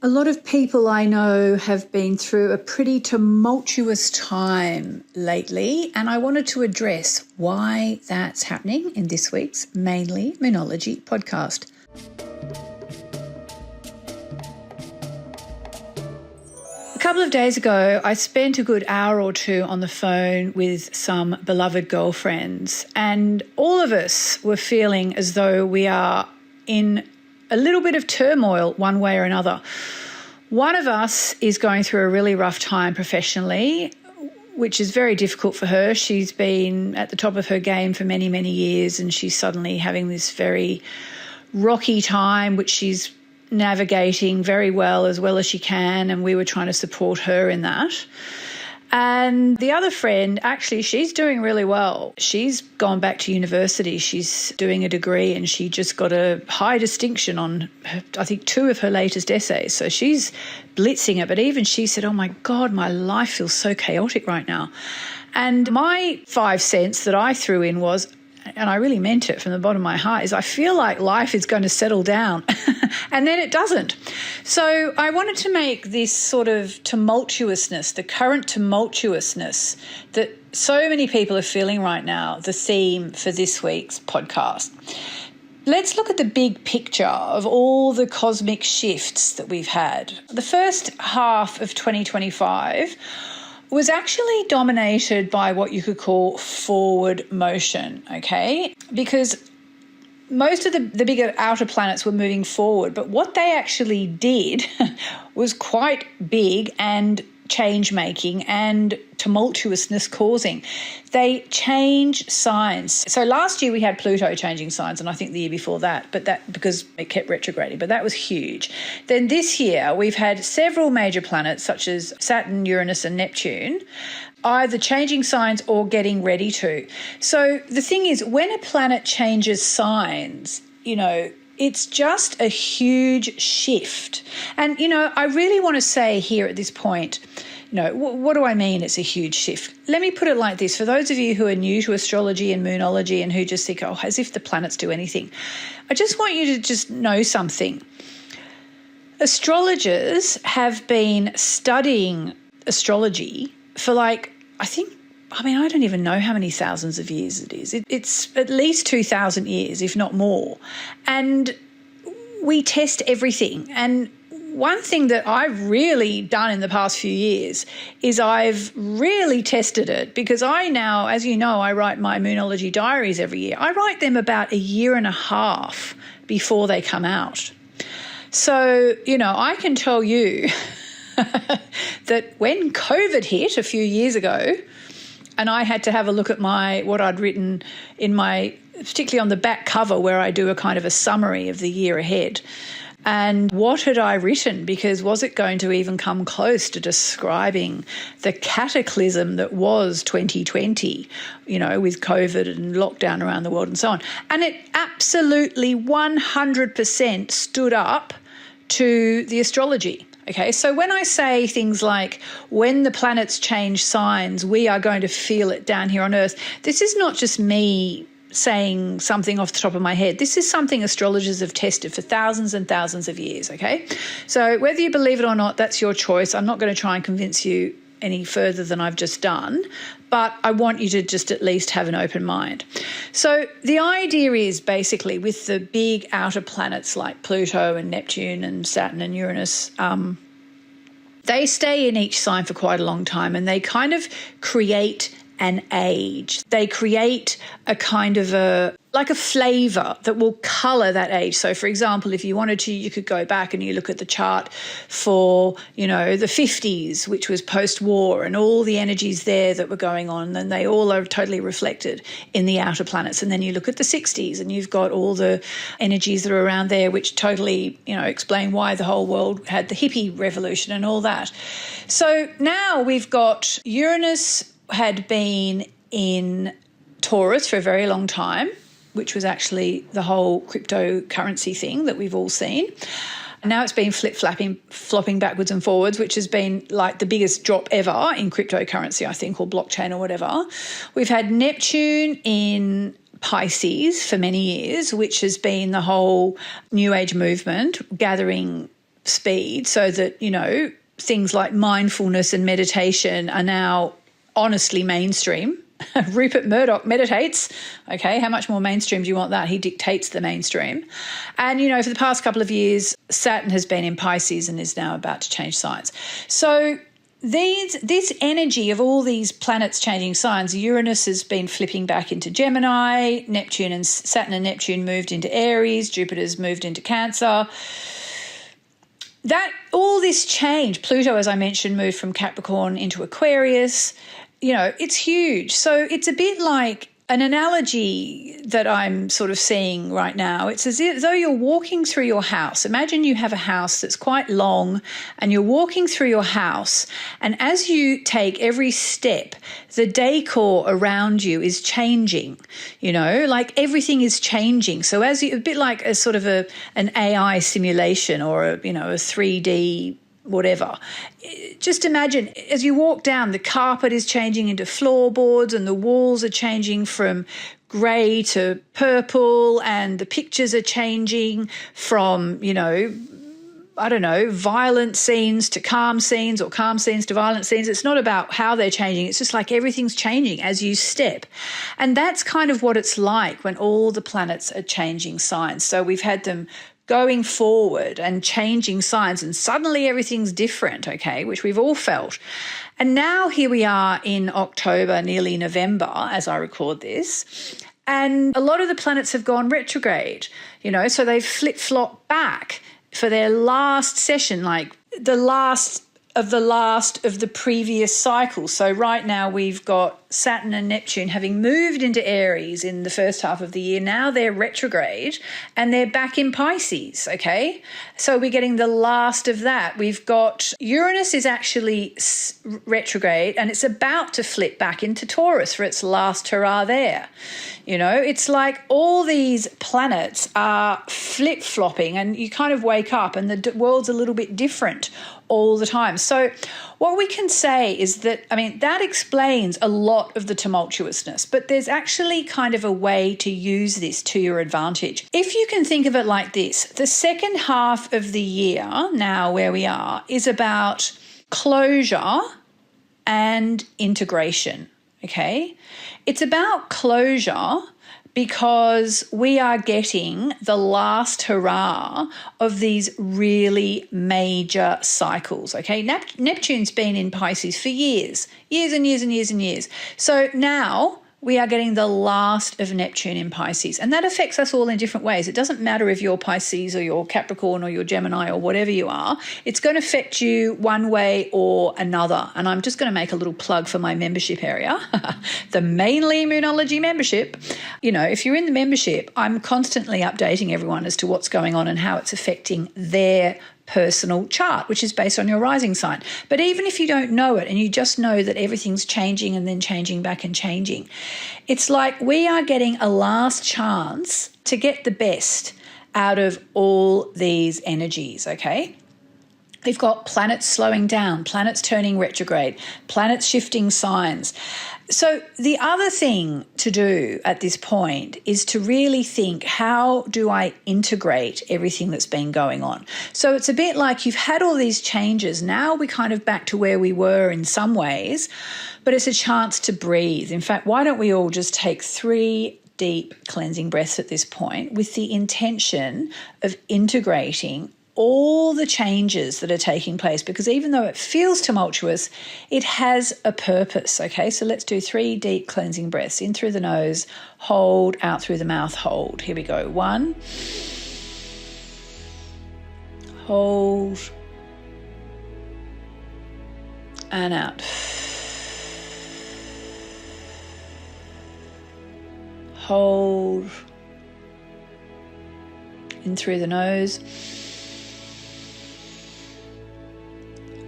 A lot of people I know have been through a pretty tumultuous time lately, and I wanted to address why that's happening in this week's Mainly Moonology Podcast. A couple of days ago, I spent a good hour or two on the phone with some beloved girlfriends, and all of us were feeling as though we are in a little bit of turmoil one way or another. One of us is going through a really rough time professionally, which is very difficult for her. She's been at the top of her game for many, many years, and she's suddenly having this very rocky time, which she's navigating very well as she can, and we were trying to support her in that. And the other friend, actually, she's doing really well. She's gone back to university. She's doing a degree and she just got a high distinction on, I think, 2 of her latest essays. So she's blitzing it. But even she said, oh, my God, my life feels so chaotic right now. And my 5 cents that I threw in was, and I really meant it from the bottom of my heart, is I feel like life is going to settle down and then it doesn't. So I wanted to make this sort of tumultuousness, the current tumultuousness that so many people are feeling right now, the theme for this week's podcast. Let's look at the big picture of all the cosmic shifts that we've had. The first half of 2025 was actually dominated by what you could call forward motion, okay? Because most of the bigger outer planets were moving forward, but what they actually did was quite big and change-making and tumultuousness causing. They change signs. So last year we had Pluto changing signs, and I think the year before that, but that because it kept retrograding, but that was huge. Then this year we've had several major planets such as Saturn, Uranus and Neptune either changing signs or getting ready to. So the thing is, when a planet changes signs, it's just a huge shift. And, I really want to say here at this point, what do I mean it's a huge shift? Let me put it like this. For those of you who are new to astrology and moonology and who just think, as if the planets do anything, I just want you to just know something. Astrologers have been studying astrology for I don't even know how many thousands of years it is. It's at least 2,000 years, if not more. And we test everything. And one thing that I've really done in the past few years is I've really tested it, because I now, as you know, I write my moonology diaries every year. I write them about a year and a half before they come out. So, I can tell you that when COVID hit a few years ago, and I had to have a look at what I'd written particularly on the back cover where I do a kind of a summary of the year ahead. And what had I written? Because was it going to even come close to describing the cataclysm that was 2020, with COVID and lockdown around the world and so on? And it absolutely 100% stood up to the astrology. Okay, so when I say things like, when the planets change signs, we are going to feel it down here on Earth, this is not just me saying something off the top of my head. This is something astrologers have tested for thousands and thousands of years, okay? So whether you believe it or not, that's your choice. I'm not going to try and convince you any further than I've just done, but I want you to just at least have an open mind. So the idea is basically with the big outer planets like Pluto and Neptune and Saturn and Uranus, they stay in each sign for quite a long time, and they kind of create an age. They create a kind of a flavour that will colour that age. So, for example, if you wanted to, you could go back and you look at the chart for, the 50s, which was post-war, and all the energies there that were going on, and they all are totally reflected in the outer planets. And then you look at the 60s and you've got all the energies that are around there, which totally, explain why the whole world had the hippie revolution and all that. So now we've got Uranus had been in Taurus for a very long time, which was actually the whole cryptocurrency thing that we've all seen. And now it's been flopping backwards and forwards, which has been like the biggest drop ever in cryptocurrency, I think, or blockchain or whatever. We've had Neptune in Pisces for many years, which has been the whole New Age movement, gathering speed so that, things like mindfulness and meditation are now honestly mainstream. Rupert Murdoch meditates. Okay, how much more mainstream do you want that? He dictates the mainstream. And, for the past couple of years, Saturn has been in Pisces and is now about to change signs. So this energy of all these planets changing signs, Uranus has been flipping back into Gemini, Saturn and Neptune moved into Aries, Jupiter's moved into Cancer. That all this change, Pluto, as I mentioned, moved from Capricorn into Aquarius. It's huge. So it's a bit like an analogy that I'm sort of seeing right now. It's as though you're walking through your house. Imagine you have a house that's quite long and you're walking through your house, and as you take every step, the decor around you is changing, like everything is changing. So a bit like a sort of an AI simulation or a 3D whatever. Just imagine as you walk down, the carpet is changing into floorboards and the walls are changing from grey to purple, and the pictures are changing from, violent scenes to calm scenes or calm scenes to violent scenes. It's not about how they're changing. It's just like everything's changing as you step. And that's kind of what it's like when all the planets are changing signs. So we've had them going forward and changing signs, and suddenly everything's different, okay, which we've all felt. And now here we are in October, nearly November, as I record this, and a lot of the planets have gone retrograde, so they've flip-flopped back for their last session, like the last of the previous cycle. So right now we've got Saturn and Neptune having moved into Aries in the first half of the year. Now they're retrograde and they're back in Pisces, okay? So we're getting the last of that. We've got Uranus is actually retrograde and it's about to flip back into Taurus for its last hurrah there. It's like all these planets are flip-flopping and you kind of wake up and the world's a little bit different all the time. So what we can say is that, that explains a lot of the tumultuousness, but there's actually kind of a way to use this to your advantage. If you can think of it like this, the second half of the year, now where we are, is about closure and integration, okay? It's about closure because we are getting the last hurrah of these really major cycles, okay? Neptune's been in Pisces for years and years and years and years. So now we are getting the last of Neptune in Pisces, and that affects us all in different ways. It doesn't matter if you're Pisces or you're Capricorn or you're Gemini or whatever you are. It's going to affect you one way or another. And I'm just going to make a little plug for my membership area, the Mainly Moonology membership. If you're in the membership, I'm constantly updating everyone as to what's going on and how it's affecting their personal chart, which is based on your rising sign. But even if you don't know it and you just know that everything's changing and then changing back and changing, it's like we are getting a last chance to get the best out of all these energies, okay? We've got planets slowing down, planets turning retrograde, planets shifting signs. So the other thing to do at this point is to really think, how do I integrate everything that's been going on? So it's a bit like you've had all these changes. Now we're kind of back to where we were in some ways, but it's a chance to breathe. In fact, why don't we all just take 3 deep cleansing breaths at this point with the intention of integrating all the changes that are taking place, because even though it feels tumultuous, it has a purpose, okay? So let's do 3 deep cleansing breaths. In through the nose, hold, out through the mouth, hold. Here we go. 1, hold, and out. Hold, in through the nose,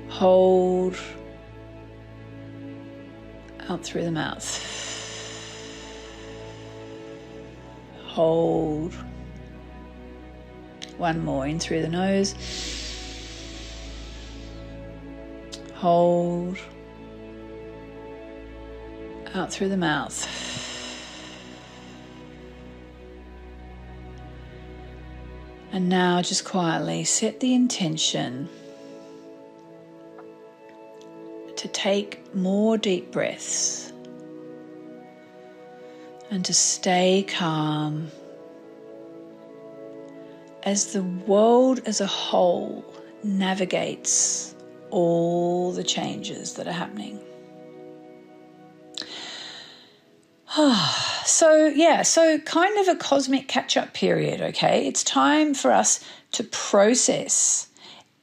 hold, out through the mouth. Hold. 1 more, in through the nose. Hold. Out through the mouth. And now just quietly set the intention to take more deep breaths and to stay calm as the world as a whole navigates all the changes that are happening. So kind of a cosmic catch-up period, okay? It's time for us to process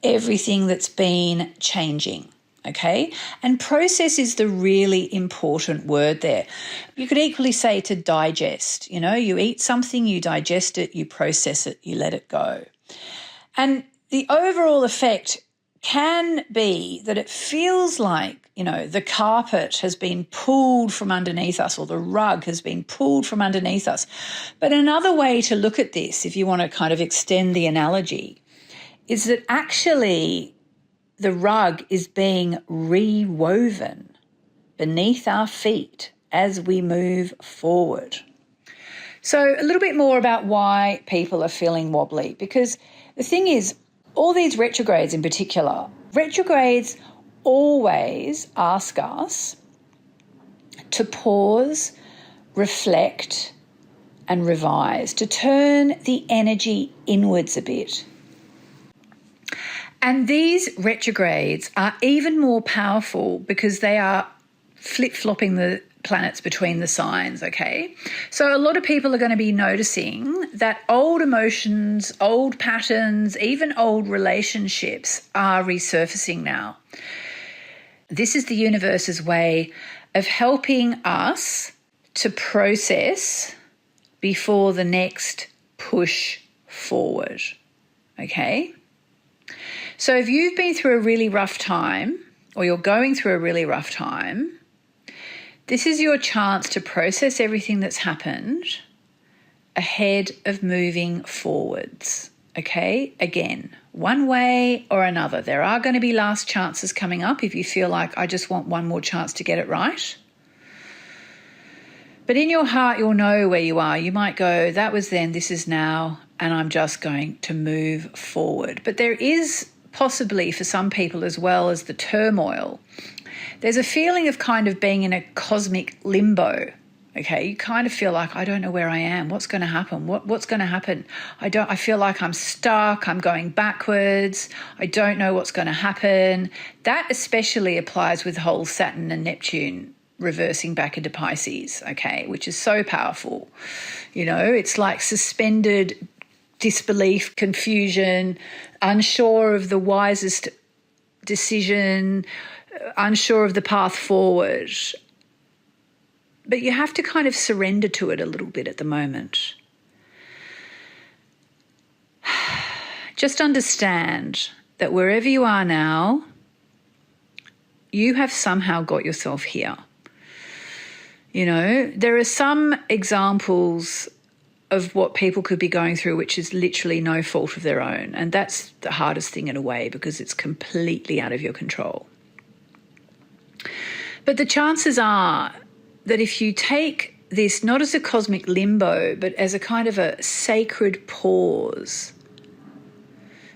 everything that's been changing, okay? And process is the really important word there. You could equally say to digest, you eat something, you digest it, you process it, you let it go. And the overall effect can be that it feels like, the carpet has been pulled from underneath us, or the rug has been pulled from underneath us. But another way to look at this, if you want to kind of extend the analogy, is that actually the rug is being rewoven beneath our feet as we move forward. So a little bit more about why people are feeling wobbly, because the thing is, all these retrogrades in particular, retrogrades always ask us to pause, reflect, and revise, to turn the energy inwards a bit. And these retrogrades are even more powerful because they are flip-flopping the planets between the signs, okay? So a lot of people are going to be noticing that old emotions, old patterns, even old relationships are resurfacing now. This is the universe's way of helping us to process before the next push forward, okay? So if you've been through a really rough time, or you're going through a really rough time, this is your chance to process everything that's happened ahead of moving forwards, okay? Again, one way or another. There are going to be last chances coming up if you feel like, I just want one more chance to get it right. But in your heart, you'll know where you are. You might go, that was then, this is now, and I'm just going to move forward. But there is possibly for some people, as well as the turmoil, there's a feeling of kind of being in a cosmic limbo. Okay, you kind of feel like, I don't know where I am. What's going to happen? What's going to happen? I feel like I'm stuck. I'm going backwards. I don't know what's going to happen. That especially applies with whole Saturn and Neptune reversing back into Pisces, okay, which is so powerful. It's like suspended disbelief, confusion, unsure of the wisest decision, unsure of the path forward. But you have to kind of surrender to it a little bit at the moment. Just understand that wherever you are now, you have somehow got yourself here. There are some examples of what people could be going through which is literally no fault of their own. And that's the hardest thing in a way, because it's completely out of your control. But the chances are that if you take this not as a cosmic limbo, but as a kind of a sacred pause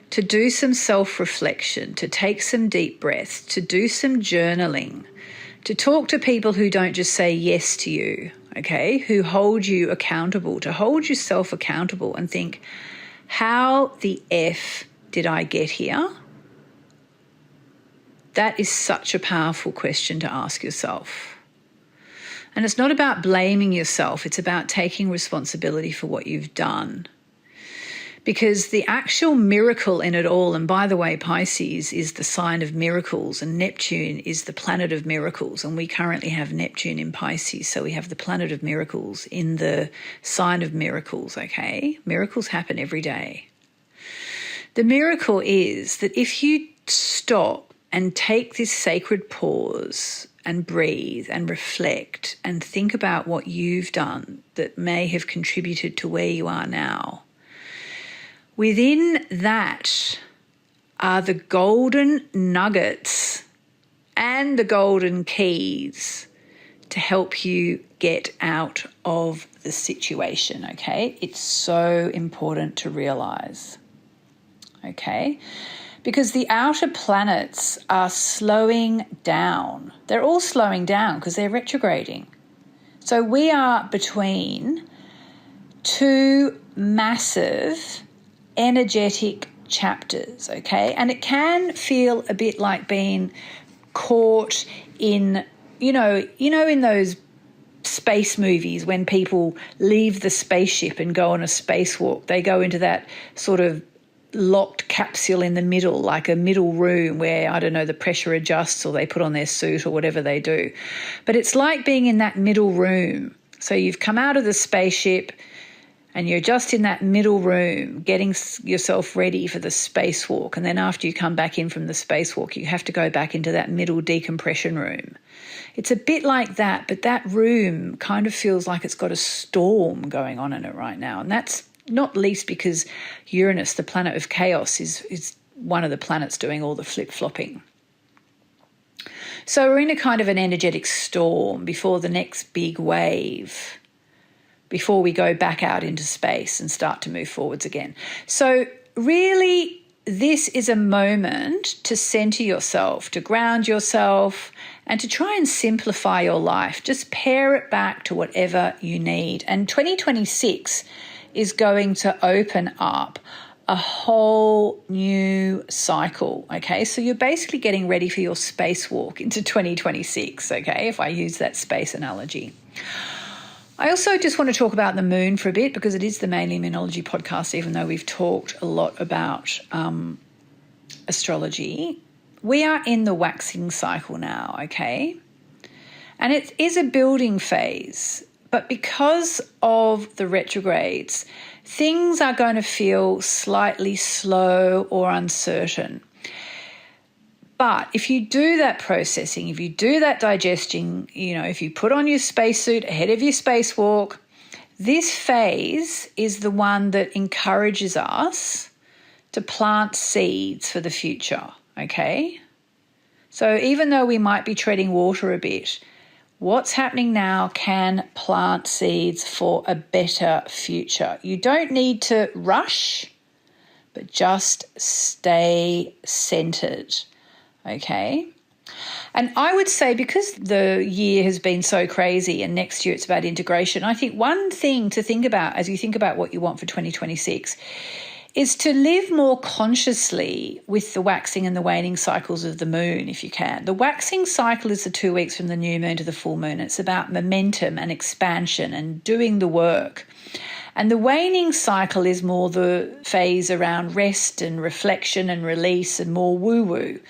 to do some self-reflection, to take some deep breaths, to do some journaling, to talk to people who don't just say yes to you, okay, who hold you accountable, to hold yourself accountable and think, how the F did I get here? That is such a powerful question to ask yourself. And it's not about blaming yourself. It's about taking responsibility for what you've done. Because the actual miracle in it all, and by the way, Pisces is the sign of miracles and Neptune is the planet of miracles. And we currently have Neptune in Pisces. So we have the planet of miracles in the sign of miracles, okay? Miracles happen every day. The miracle is that if you stop and take this sacred pause and breathe and reflect and think about what you've done that may have contributed to where you are now, within that are the golden nuggets and the golden keys to help you get out of the situation, okay? It's so important to realise. okay? Because the outer planets are slowing down. They're all slowing down because they're retrograding. So we are between two massive energetic chapters, okay? And it can feel a bit like being caught in, in those space movies when people leave the spaceship and go on a spacewalk. They go into that sort of locked capsule in the middle, like a middle room where, I don't know, the pressure adjusts or they put on their suit or whatever they do. But it's like being in that middle room. So you've come out of the spaceship and you're just in that middle room getting yourself ready for the spacewalk. And then after you come back in from the spacewalk, you have to go back into that middle decompression room. It's a bit like that, but that room kind of feels like it's got a storm going on in it right now. And that's not least because Uranus, the planet of chaos, is one of the planets doing all the flip-flopping. So we're in a kind of an energetic storm before the next big wave, before we go back out into space and start to move forwards again. So really, this is a moment to center yourself, to ground yourself, and to try and simplify your life. Just pare it back to whatever you need. And 2026 is going to open up a whole new cycle, okay? So you're basically getting ready for your spacewalk into 2026, okay, if I use that space analogy. I also just want to talk about the moon for a bit because it is the Mainly Moonology podcast, even though we've talked a lot about astrology. We are in the waxing cycle now, okay? And it is a building phase. But because of the retrogrades, things are going to feel slightly slow or uncertain. But if you do that processing, if you do that digesting, if you put on your spacesuit ahead of your spacewalk, this phase is the one that encourages us to plant seeds for the future, okay? So even though we might be treading water a bit, what's happening now can plant seeds for a better future. You don't need to rush, but just stay centered, okay? And I would say because the year has been so crazy and next year it's about integration, I think one thing to think about as you think about what you want for 2026 is to live more consciously with the waxing and the waning cycles of the moon if you can. The waxing cycle is the 2 weeks from the new moon to the full moon. It's about momentum and expansion and doing the work. And the waning cycle is more the phase around rest and reflection and release and more woo-woo.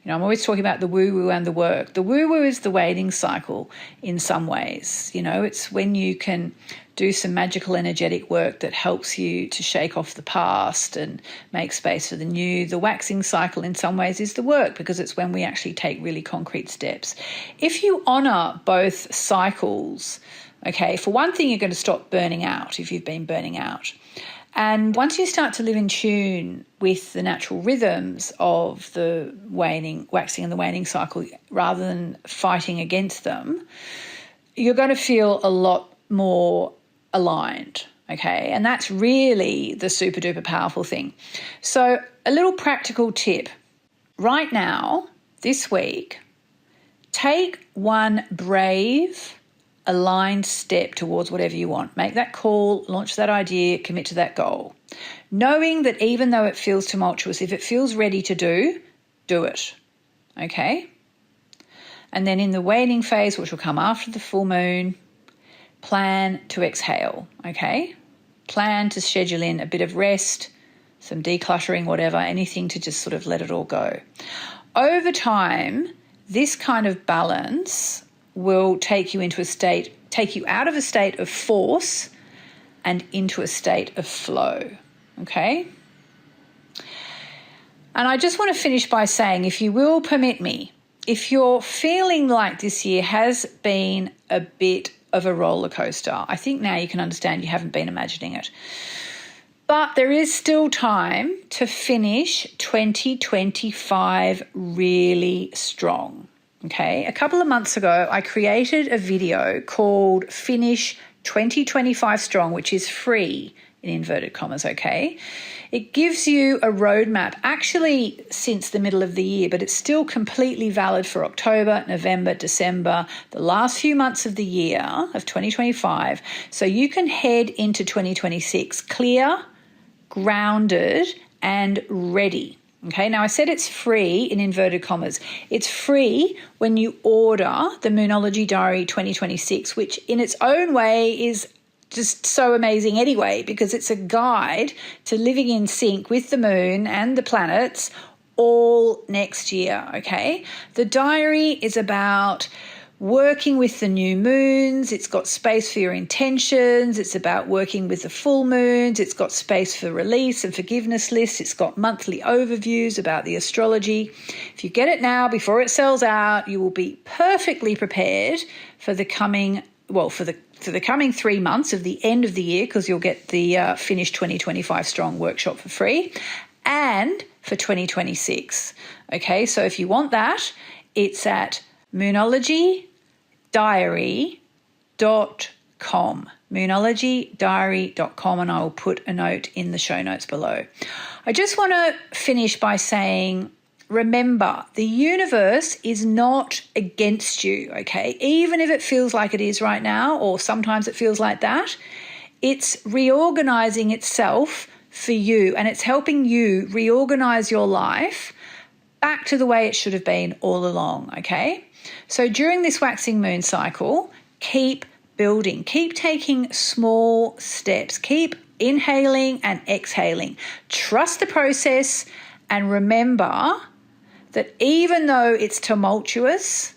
I'm always talking about the woo-woo and the work. The woo-woo is the waning cycle in some ways. It's when you can do some magical energetic work that helps you to shake off the past and make space for the new. The waxing cycle in some ways is the work because it's when we actually take really concrete steps. If you honour both cycles, okay, for one thing, you're going to stop burning out if you've been burning out. And once you start to live in tune with the natural rhythms of the waxing and the waning cycle, rather than fighting against them, you're going to feel a lot more aligned, okay? And that's really the super duper powerful thing. So a little practical tip. Right now, this week, take one brave, aligned step towards whatever you want. Make that call, launch that idea, commit to that goal. Knowing that even though it feels tumultuous, if it feels ready to do it, okay? And then in the waning phase, which will come after the full moon, plan to exhale, okay? Plan to schedule in a bit of rest, some decluttering, whatever, anything to just sort of let it all go. Over time, this kind of balance will take you out of a state of force and into a state of flow, okay? And I just want to finish by saying, if you will permit me, if you're feeling like this year has been a bit of a roller coaster, I think now you can understand you haven't been imagining it. But there is still time to finish 2025 really strong. Okay, a couple of months ago, I created a video called Finish 2025 Strong, which is free. in inverted commas, okay? It gives you a roadmap, actually since the middle of the year, but it's still completely valid for October, November, December, the last few months of the year of 2025. So you can head into 2026 clear, grounded, and ready. Okay, now I said it's free in inverted commas. It's free when you order the Moonology Diary 2026, which in its own way is just so amazing anyway, because it's a guide to living in sync with the moon and the planets all next year, okay? The diary is about working with the new moons. It's got space for your intentions. It's about working with the full moons. It's got space for release and forgiveness lists. It's got monthly overviews about the astrology. If you get it now before it sells out, you will be perfectly prepared for the coming, for the coming 3 months of the end of the year, because you'll get the Finish 2025 Strong workshop for free, and for 2026. Okay, so if you want that, it's at moonologydiary.com. moonologydiary.com, and I will put a note in the show notes below. I just want to finish by saying, remember, the universe is not against you, okay? Even if it feels like it is right now, or sometimes it feels like that, it's reorganizing itself for you, and it's helping you reorganize your life back to the way it should have been all along, okay? So during this waxing moon cycle, keep building, keep taking small steps, keep inhaling and exhaling. Trust the process, and remember that even though it's tumultuous,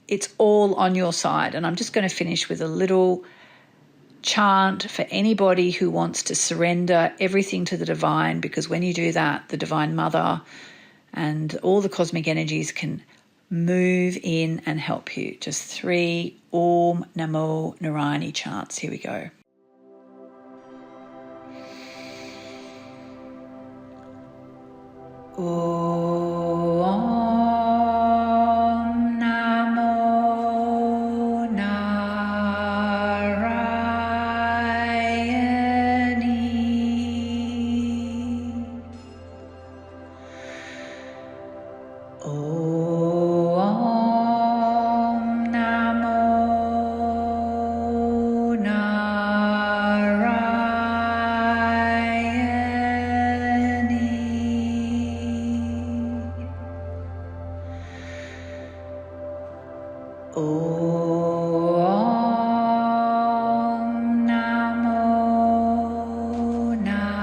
it's all on your side. And I'm just going to finish with a little chant for anybody who wants to surrender everything to the divine, because when you do that, the Divine Mother and all the cosmic energies can move in and help you. Just 3 Om Namo Narayani chants. Here we go. Om Namo Narayani. Om Namo Narayani. Om Namo Narayani.